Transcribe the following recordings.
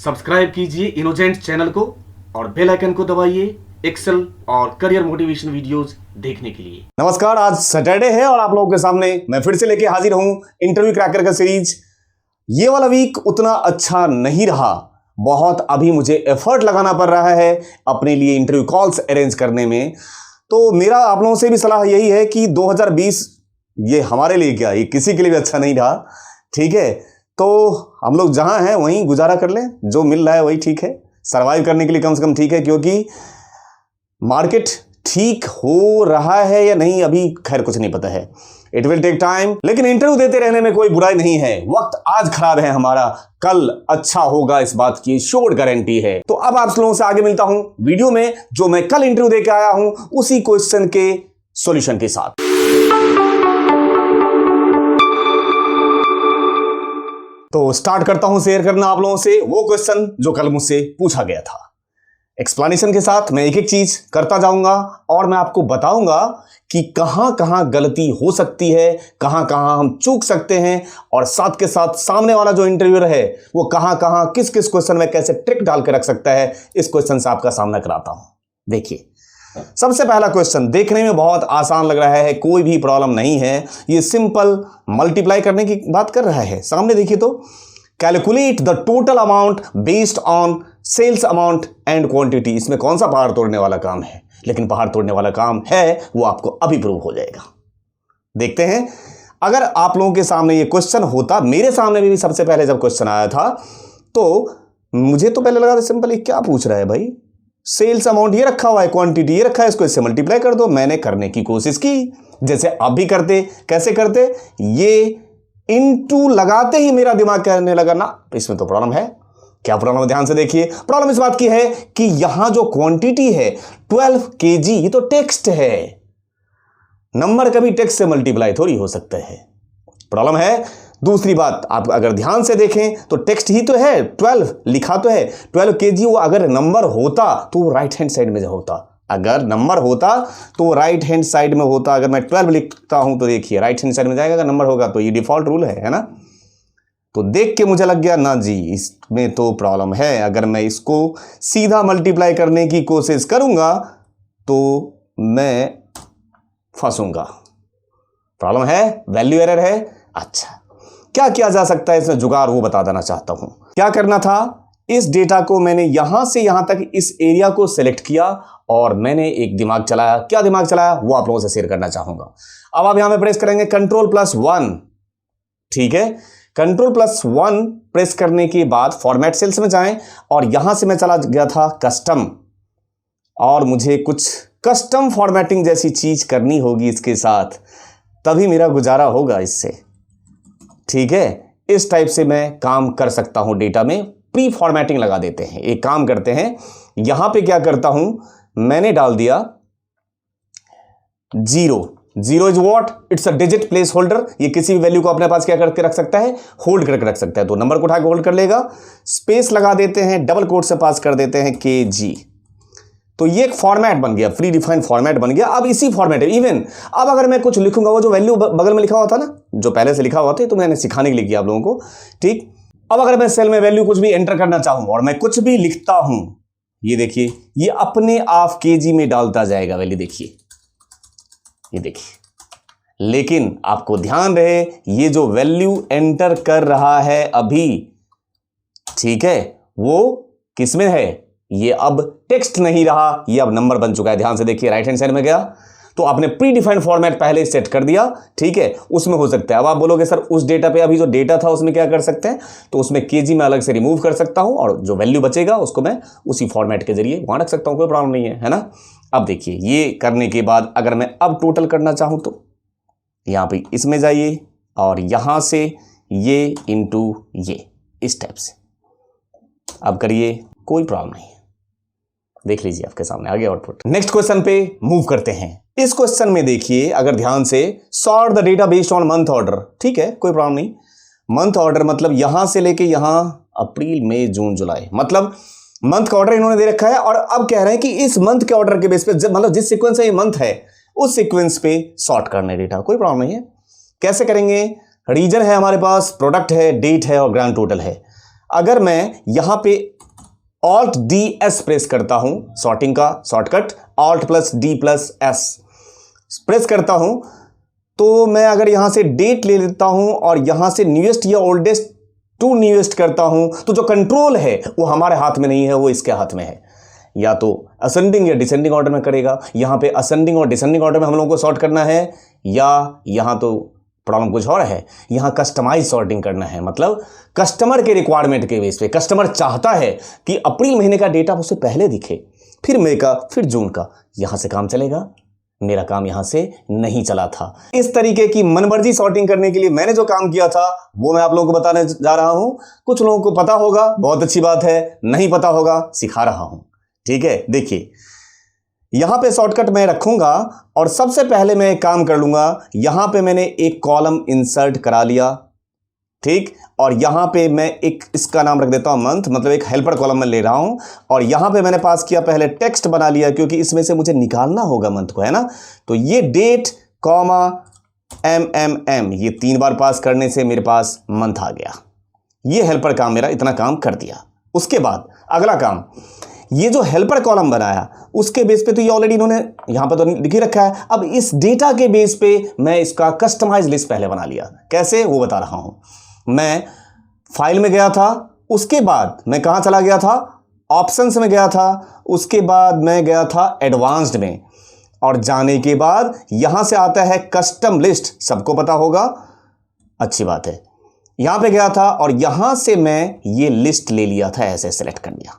Subscribe कीजिए इनोजेंट channel को और बेल आइकन को दबाइए एक्सेल और करियर मोटिवेशन वीडियोस देखने के लिए। नमस्कार, आज सैटरडे है और आप लोगों के सामने मैं फिर से लेके हाजिर हूं इंटरव्यू क्रैकर का सीरीज। ये वाला वीक उतना अच्छा नहीं रहा, बहुत अभी मुझे एफर्ट लगाना पड़ रहा है अपने लिए इंटरव्यू कॉल्स अरेंज करने में। तो मेरा आप लोगों से भी सलाह यही है कि 2020 ये हमारे लिए क्या, ये किसी के लिए भी अच्छा नहीं रहा। ठीक है, तो हम लोग जहां हैं वहीं गुजारा कर लें, जो मिल रहा है वही ठीक है, सर्वाइव करने के लिए कम से कम ठीक है। क्योंकि मार्केट ठीक हो रहा है या नहीं अभी खैर कुछ नहीं पता है, इट विल टेक टाइम। लेकिन इंटरव्यू देते रहने में कोई बुराई नहीं है। वक्त आज खराब है हमारा, कल अच्छा होगा, इस बात की श्योर गारंटी है। तो अब आप लोगों से आगे मिलता हूं वीडियो में, जो मैं कल इंटरव्यू देके आया हूं उसी क्वेश्चन के सॉल्यूशन के साथ। तो स्टार्ट करता हूं शेयर करना आप लोगों से वो क्वेश्चन जो कल मुझसे पूछा गया था। एक्सप्लेनेशन के साथ मैं एक एक चीज करता जाऊंगा और मैं आपको बताऊंगा कि कहां कहां गलती हो सकती है, कहां कहां हम चूक सकते हैं, और साथ के साथ सामने वाला जो इंटरव्यूअर है वो कहां कहां किस किस क्वेश्चन में कैसे ट्रिक डाल के रख सकता है। इस क्वेश्चन से आपका सामना कराता हूं। देखिए, सबसे पहला क्वेश्चन देखने में बहुत आसान लग रहा है, कोई भी प्रॉब्लम नहीं है। ये सिंपल मल्टीप्लाई करने की बात कर रहा है। सामने देखिए तो, calculate the total amount based on sales amount and quantity. इसमें कौन सा पहाड़ तोड़ने वाला काम है, लेकिन पहाड़ तोड़ने वाला काम है वो आपको अभी प्रूव हो जाएगा। देखते हैं, अगर आप लोगों के सामने ये क्वेश्चन होता, मेरे सामने भी सबसे पहले जब क्वेश्चन आया था तो मुझे तो पहले लगा था सिंपल ये क्या पूछ रहा है भाई, सेल्स अमाउंट ये रखा हुआ है, क्वांटिटी ये रखा है, इसको इससे मल्टीप्लाई कर दो। मैंने करने की कोशिश की जैसे आप भी करते। कैसे करते, ये इनटू लगाते ही मेरा दिमाग कहने लगा ना इसमें तो प्रॉब्लम है। क्या प्रॉब्लम है, ध्यान से देखिए। प्रॉब्लम इस बात की है कि यहां जो क्वांटिटी है 12 kg, ये तो टेक्स्ट है, नंबर कभी टेक्स्ट से मल्टीप्लाई थोड़ी हो सकता है। प्रॉब्लम है। दूसरी बात, आप अगर ध्यान से देखें तो टेक्स्ट ही तो है, 12 लिखा तो है, 12 kg। वो अगर नंबर होता तो राइट हैंड साइड में होता, अगर नंबर होता तो राइट हैंड साइड में होता। अगर मैं 12 लिखता हूं तो देखिए राइट हैंड साइड में जाएगा, अगर नंबर होगा तो ये डिफॉल्ट रूल है ना। तो देख के मुझे लग गया ना जी इसमें तो प्रॉब्लम है। अगर मैं इसको सीधा मल्टीप्लाई करने की कोशिश करूंगा तो मैं फंसूंगा। प्रॉब्लम है, वैल्यू एरर है। अच्छा, क्या किया जा सकता है इसमें जुगाड़, वो बता देना चाहता हूं। क्या करना था, इस डेटा को मैंने यहां से यहां तक इस एरिया को सिलेक्ट किया और मैंने एक दिमाग चलाया। क्या दिमाग चलाया वो आप लोगों से शेयर करना चाहूंगा। अब आप यहां में प्रेस करेंगे Ctrl+1। ठीक है, Ctrl+1 प्रेस करने के बाद फॉर्मेट सेल्स में जाएं और यहां से मैं चला गया था कस्टम, और मुझे कुछ कस्टम फॉर्मेटिंग जैसी चीज करनी होगी इसके साथ, तभी मेरा गुजारा होगा इससे। ठीक है, इस टाइप से मैं काम कर सकता हूं। डेटा में प्री फॉर्मेटिंग लगा देते हैं। एक काम करते हैं, यहां पे क्या करता हूं, मैंने डाल दिया 0। 0 is what, it's a digit place holder. ये किसी भी वैल्यू को अपने पास क्या करके रख सकता है, होल्ड करके रख सकता है। तो नंबर को उठा के होल्ड कर लेगा। स्पेस लगा देते हैं, डबल कोट से पास कर देते हैं kg। तो ये एक फॉर्मेट बन गया, प्री डिफाइंड फॉर्मेट बन गया। अब इसी फॉर्मेट इवन अब अगर मैं कुछ लिखूंगा, वो जो वैल्यू बगल में लिखा हुआ था ना, जो पहले से लिखा हुआ था, तो मैंने सिखाने के लिए किया आप लोगों को। ठीक, अब अगर मैं सेल में वैल्यू कुछ भी एंटर करना चाहूं और मैं कुछ भी लिखता हूं, ये देखिए ये अपने आप kg में डालता जाएगा वैल्यू। देखिए, ये देखिए, लेकिन आपको ध्यान रहे ये जो वैल्यू एंटर कर रहा है अभी, ठीक है, वो किसमें है, ये अब टेक्स्ट नहीं रहा, ये अब नंबर बन चुका है। ध्यान से देखिए, राइट हैंड साइड में गया तो आपने प्री डिफाइंड फॉर्मेट पहले सेट कर दिया। ठीक है, उसमें हो सकता है। अब आप बोलोगे सर उस डेटा पे अभी जो डेटा था उसमें क्या कर सकते हैं, तो उसमें kg में अलग से रिमूव कर सकता हूं और जो वैल्यू बचेगा उसको मैं उसी फॉर्मेट के जरिए वहां रख सकता हूं, कोई प्रॉब्लम नहीं है ना। अब देखिए, ये करने के बाद अगर मैं अब टोटल करना चाहूं तो यहां पे इसमें जाइए और यहां से ये इंटू ये, इस टाइप से अब करिए, कोई प्रॉब्लम नहीं है। देख लीजिए आपके सामने आ गया आउटपुट। नेक्स्ट क्वेश्चन पे मूव करते हैं। इस क्वेश्चन में देखिए, अगर ध्यान से, sort the data based on month order. ठीक है, कोई प्रॉब्लम नहीं। मंथ ऑर्डर मतलब यहां से लेके यहां अप्रैल मई जून जुलाई, मतलब मंथ का ऑर्डर इन्होंने दे रखा है। और अब कह रहे हैं कि इस मंथ के ऑर्डर के बेस पे, मतलब जिस सीक्वेंस से ये मंथ है उस सीक्वेंस पे सॉर्ट करना है डेटा। कोई प्रॉब्लम नहीं है। कैसे करेंगे, रीजन है हमारे पास, प्रोडक्ट है, डेट है और ग्रांड टोटल है। अगर मैं यहां पे ऑल्ट डी एस प्रेस करता हूं, सॉर्टिंग का shortcut alt plus D plus S press करता हूं, तो मैं अगर यहां से डेट ले लेता हूं और यहां से न्यूएस्ट या ओल्डेस्ट टू न्यूएस्ट करता हूं, तो जो कंट्रोल है वो हमारे हाथ में नहीं है, वो इसके हाथ में है। या तो असेंडिंग या डिसेंडिंग ऑर्डर में करेगा। यहां पे असेंडिंग और डिसेंडिंग ऑर्डर में हम लोगों को सॉर्ट करना है, या यहां तो प्रॉब्लम कुछ और है, यहां कस्टमाइज सॉर्टिंग करना है। मतलब कस्टमर के रिक्वायरमेंट के बेस पे कस्टमर चाहता है कि अप्रैल महीने का डेटा उससे पहले दिखे, फिर मई का, फिर जून का। यहां से काम चलेगा, मेरा काम यहां से नहीं चला था। इस तरीके की मनमर्जी सॉर्टिंग करने के लिए मैंने जो काम किया था वो मैं आप लोगों को बताने जा रहा हूं। कुछ लोगों को पता होगा, बहुत अच्छी बात है, नहीं पता होगा, सिखा रहा हूं। ठीक है, देखिए यहां पे शॉर्टकट मैं रखूंगा और सबसे पहले मैं एक काम कर लूंगा। यहां पे मैंने एक कॉलम इंसर्ट करा लिया, ठीक, और यहां पे मैं एक इसका नाम रख देता हूं मंथ, मतलब एक हेल्पर कॉलम में ले रहा हूं। और यहां पे मैंने पास किया, पहले टेक्स्ट बना लिया क्योंकि इसमें से मुझे निकालना होगा मंथ को, है ना। तो ये डेट कॉमा एम ये 3 बार पास करने से मेरे पास मंथ आ गया। ये हेल्पर काम मेरा इतना काम कर दिया। उसके बाद अगला काम, ये जो हेल्पर कॉलम बनाया उसके बेस पे तो ये ऑलरेडी इन्होंने यहां पर तो लिख ही रखा है। अब इस डेटा के बेस पे मैं इसका कस्टमाइज लिस्ट पहले बना लिया। कैसे, वो बता रहा हूं। मैं फाइल में गया था, उसके बाद मैं कहां चला गया था, ऑप्शंस में गया था, उसके बाद मैं गया था एडवांस्ड में, और जाने के बाद यहां से आता है कस्टम लिस्ट, सबको पता होगा, अच्छी बात है। यहां पे गया था और यहां से मैं ये लिस्ट ले लिया था, ऐसे सेलेक्ट कर लिया।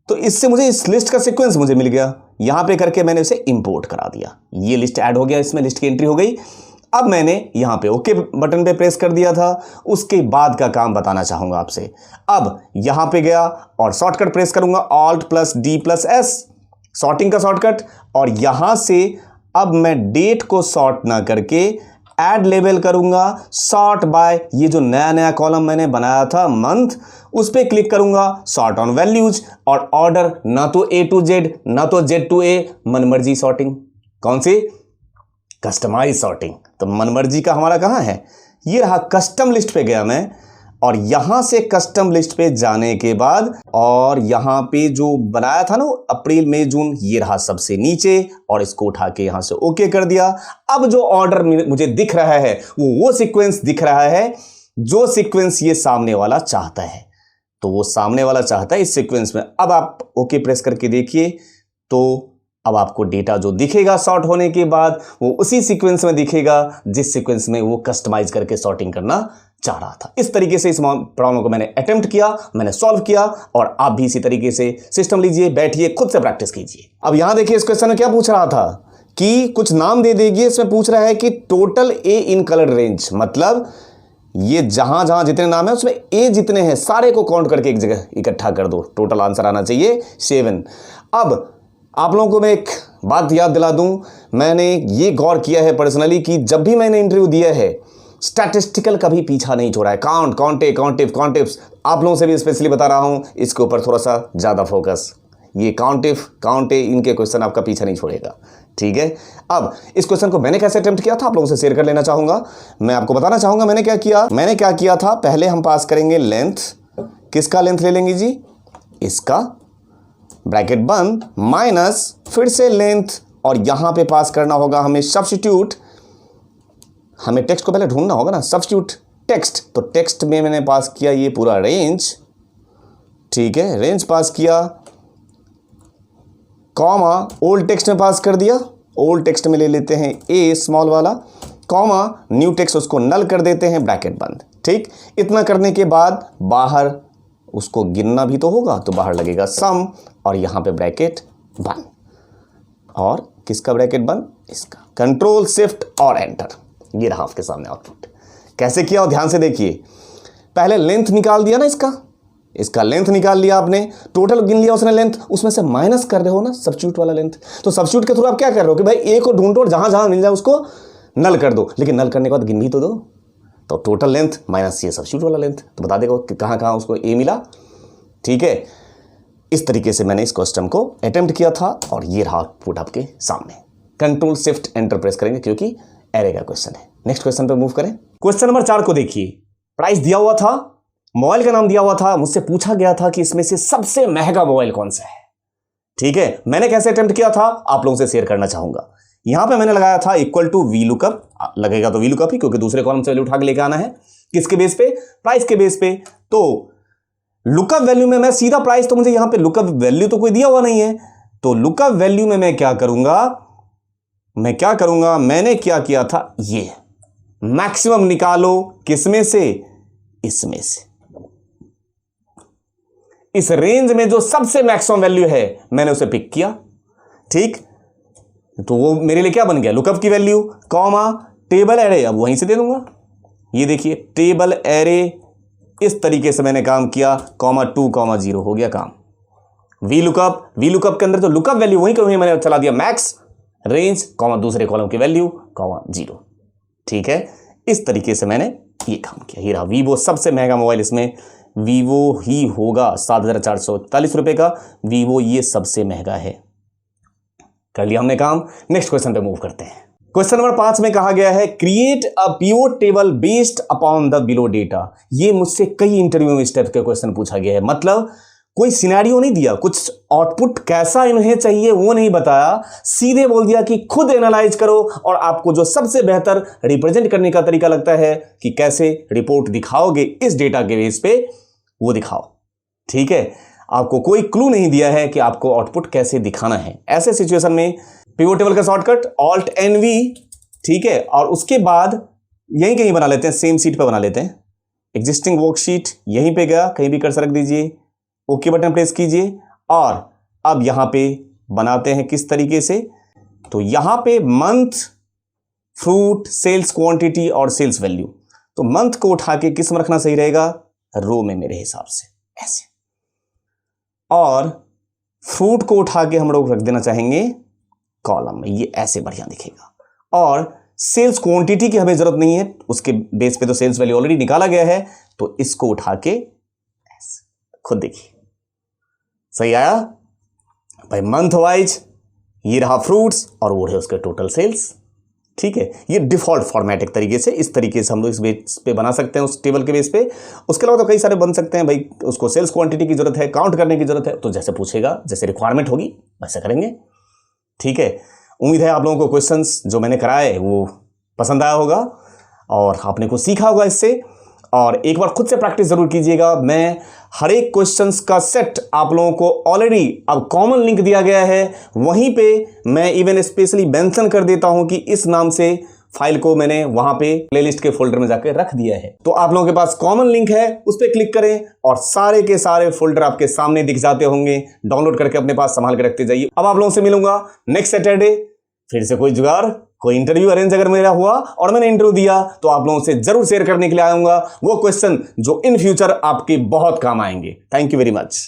तो इससे मुझे इस लिस्ट का सीक्वेंस मुझे मिल गया। यहां पे करके मैंने उसे इंपोर्ट करा दिया, ये लिस्ट ऐड हो गया, इसमें लिस्ट की एंट्री हो गई। अब मैंने यहां पे ओके बटन पे प्रेस कर दिया था। उसके बाद का काम बताना चाहूंगा आपसे। अब यहां पे गया और शॉर्टकट प्रेस करूंगा, alt plus D plus S, sorting का शॉर्टकट। और यहां से अब मैं डेट को सॉर्ट ना करके ऐड लेबल करूंगा, सॉर्ट बाय, ये जो नया नया कॉलम मैंने बनाया था मंथ, उस पर क्लिक करूंगा, सॉर्ट ऑन वैल्यूज, और ऑर्डर ना तो ए टू जेड ना तो जेड टू ए, मनमर्जी सॉर्टिंग। कौन सी, कस्टमाइज सॉर्टिंग। तो मनमर्जी का हमारा कहां है, ये रहा। कस्टम लिस्ट पे गया मैं, और यहां से कस्टम लिस्ट पे जाने के बाद, और यहां पे जो बनाया था ना अप्रैल मई जून, ये रहा सबसे नीचे, और इसको उठा के यहां से ओके कर दिया। अब जो ऑर्डर मुझे दिख रहा है वो सीक्वेंस दिख रहा है जो सीक्वेंस ये सामने वाला चाहता है। तो वो सामने वाला चाहता है इस सीक्वेंस में। अब आप ओके प्रेस करके देखिए, तो अब आपको डेटा जो दिखेगा सॉर्ट होने के बाद वो उसी सीक्वेंस में दिखेगा जिस सीक्वेंस में वो कस्टमाइज करके सॉर्टिंग करना चाह रहा था। इस तरीके से इस प्रॉब्लम को मैंने अटेम्प्ट किया, मैंने सॉल्व किया, और आप भी इसी तरीके से सिस्टम लीजिए, बैठिए, खुद से प्रैक्टिस कीजिए। अब यहां देखिए इस क्वेश्चन में क्या पूछ रहा था कि कुछ नाम दे देगी। इसमें पूछ रहा है कि total A in colour range, मतलब ये जहां जहां जितने नाम है उसमें ए जितने हैं सारे को काउंट करके एक जगह इकट्ठा कर दो। टोटल आंसर आना चाहिए 7। अब आप लोगों को मैं एक बात याद दिला दूं, मैंने ये गौर किया है पर्सनली कि जब भी मैंने इंटरव्यू दिया है, स्टैटिस्टिकल कभी पीछा नहीं छोड़ा है। काउंटिव आप लोगों से भी स्पेशली बता रहा हूं, इसके ऊपर थोड़ा सा ज़्यादा फोकस। ये काउंटे इनके क्वेश्चन आपका पीछा नहीं छोड़ेगा, ठीक है। अब इस क्वेश्चन को मैंने कैसे अटेम्प्ट किया था आप लोगों से शेयर कर लेना चाहूंगा। मैं आपको बताना चाहूंगा मैंने क्या किया था। पहले हम पास करेंगे लेंथ, किसका लेंथ ले लेंगे जी, इसका, ब्रैकेट बंद, माइनस फिर से लेंथ, और यहां पे पास करना होगा हमें सब्स्टिट्यूट। हमें टेक्स्ट को पहले ढूंढना होगा ना, सब्स्टिट्यूट टेक्स्ट। तो टेक्स्ट में मैंने पास किया ये पूरा रेंज, ठीक है, रेंज पास किया, कॉमा ओल्ड टेक्स्ट में पास कर दिया। ओल्ड टेक्स्ट में ले लेते हैं ए स्मॉल वाला, कॉमा न्यू टेक्स्ट उसको नल कर देते हैं, ब्रैकेट बंद, ठीक। इतना करने के बाद बाहर उसको गिनना भी तो होगा, तो बाहर लगेगा सम, और यहां पे ब्रैकेट बंद। और किसका ब्रैकेट बंद, इसका। कंट्रोल शिफ्ट और एंटर, ये रहा आपके सामने आउटपुट। कैसे किया और ध्यान से देखिए। पहले लेंथ निकाल दिया ना, इसका लेंथ निकाल लिया आपने, टोटल गिन लिया उसने लेंथ, उसमें से माइनस कर रहे हो ना सब्स्टिट्यूट वाला लेंथ। तो सब्स्टिट्यूट के थ्रू आप क्या कर रहे हो कि भाई ए को ढूंढो और जहां जहां मिल जाए उसको नल कर दो, लेकिन नल करने के बाद गिन भी तो दो। तो टोटल लेंथ माइनस ये सब्स्टिट्यूट वाला लेंथ, तो बता देगा कि कहां कहां उसको ए मिला, ठीक है। इस तरीके से मैंने इस क्वेश्चन को अटेम्प्ट किया था, और ये रहा आउटपुट आपके सामने। कंट्रोल शिफ्ट एंटर प्रेस करेंगे क्योंकि एरे का क्वेश्चन है। नेक्स्ट क्वेश्चन पे मूव करें। क्वेश्चन नंबर 4 को देखिए। प्राइस दिया हुआ था मोबाइल का नाम दिया हुआ था, मुझसे पूछा गया था कि इसमें से सबसे महंगा मोबाइल कौन सा है। ठीक है, मैंने कैसे अटेम्प्ट किया था आप लोगों से शेयर करना चाहूंगा। यहां पे मैंने लगाया था इक्वल टू वी लुकअप, लगेगा तो वी लुकअप ही, क्योंकि दूसरे कॉलम से वैल्यू उठा के लेके आना है। किसके बेस पे? प्राइस के बेस पे। तो लुकअप वैल्यू में मैं सीधा प्राइस, तो मुझे यहां पे लुकअप वैल्यू तो कोई दिया हुआ नहीं है, तो लुकअप वैल्यू में मैं क्या करूंगा, मैंने क्या किया था, ये मैक्सिमम निकालो किसमें से, इसमें से। इस रेंज में जो सबसे मैक्सिमम वैल्यू है मैंने उसे पिक किया। ठीक, तो वो मेरे लिए क्या बन गया, लुकअप की वैल्यू, कॉमा टेबल एरे, अब वहीं से दे दूंगा। ये देखिए टेबल एरे, इस तरीके से मैंने काम किया, कॉमा 2 कॉमा 0 हो गया काम। वी लुकअप के अंदर जो लुकअप वैल्यू वहीं कहीं मैंने चला दिया मैक्स, रेंज, कॉमा दूसरे कॉलम की वैल्यू, कॉमा 0। ठीक है, इस तरीके से मैंने ये काम किया। ये रहा वीवो, सबसे महंगा मोबाइल इसमें वीवो ही होगा, 7,441 रुपए का वीवो, ये सबसे महंगा है। कर लिया हमने काम। नेक्स्ट क्वेश्चन पे मूव करते हैं। क्वेश्चन नंबर 5 में कहा गया है create a pivot table based upon the below data. ये मुझसे कई इंटरव्यू में इस टाइप का क्वेश्चन पूछा गया है, मतलब कोई सिनेरियो नहीं दिया, कुछ आउटपुट कैसा इन्हें चाहिए वो नहीं बताया, सीधे बोल दिया कि खुद एनालाइज करो और आपको जो सबसे बेहतर रिप्रेजेंट करने का तरीका लगता है कि कैसे रिपोर्ट दिखाओगे इस डेटा के बेस पे, वो दिखाओ। ठीक है, आपको कोई क्लू नहीं दिया है कि आपको आउटपुट कैसे दिखाना है। ऐसे सिचुएशन में पिवोट टेबल का शॉर्टकट ऑल्ट एन वी, ठीक है, और उसके बाद यहीं कहीं बना लेते हैं, सेम सीट पे बना लेते हैं। एग्जिस्टिंग वर्कशीट यहीं पे गया, कहीं भी कर्सर रख दीजिए, ओके बटन प्रेस कीजिए, और अब यहां पे बनाते हैं किस तरीके से, तो यहां पे मंथ, फ्रूट, सेल्स क्वांटिटी और सेल्स वैल्यू, तो मंथ को उठा के किस में रखना सही रहेगा, रो में मेरे हिसाब से ऐसे, और फ्रूट को उठा के हम लोग रख देना चाहेंगे कॉलम में, ये ऐसे बढ़िया दिखेगा। और सेल्स क्वांटिटी की हमें जरूरत नहीं है, उसके बेस पे तो सेल्स वैल्यू ऑलरेडी निकाला गया है, तो इसको उठा के ऐसे, खुद देखिए सही आया भाई। मंथ वाइज ये रहा फ्रूट्स और वो है उसके टोटल सेल्स। ठीक है, ये डिफॉल्ट फॉर्मेट एक तरीके से, इस तरीके से हम लोग इस बेस पे बना सकते हैं, उस टेबल के बेस पे। उसके अलावा तो कई सारे बन सकते हैं भाई, उसको सेल्स क्वांटिटी की जरूरत है, काउंट करने की जरूरत है, तो जैसे पूछेगा, जैसे रिक्वायरमेंट होगी वैसे करेंगे। ठीक है, उम्मीद है आप लोगों को क्वेश्चंस जो मैंने कराए वो पसंद आया होगा और आपने कुछ सीखा होगा इससे। और एक बार खुद से प्रैक्टिस जरूर कीजिएगा। मैं हर एक क्वेश्चंस का सेट आप लोगों को ऑलरेडी अब कॉमन लिंक दिया गया है, वहीं पे मैं इवन स्पेशली मेंशन कर देता हूं कि इस नाम से फाइल को मैंने वहां पे प्लेलिस्ट के फोल्डर में जाकर रख दिया है। तो आप लोगों के पास कॉमन लिंक है, उस पर क्लिक करें और सारे के सारे फोल्डर आपके सामने दिख जाते होंगे। डाउनलोड करके अपने पास संभाल के रखते जाइए। अब आप लोगों से मिलूंगा नेक्स्ट सैटरडे, फिर से कोई जुगाड़, कोई इंटरव्यू अरेंज अगर मेरा हुआ और मैंने इंटरव्यू दिया तो आप लोगों से जरूर शेयर करने के लिए आऊंगा वो क्वेश्चन जो इन फ्यूचर आपके बहुत काम आएंगे। Thank you very much.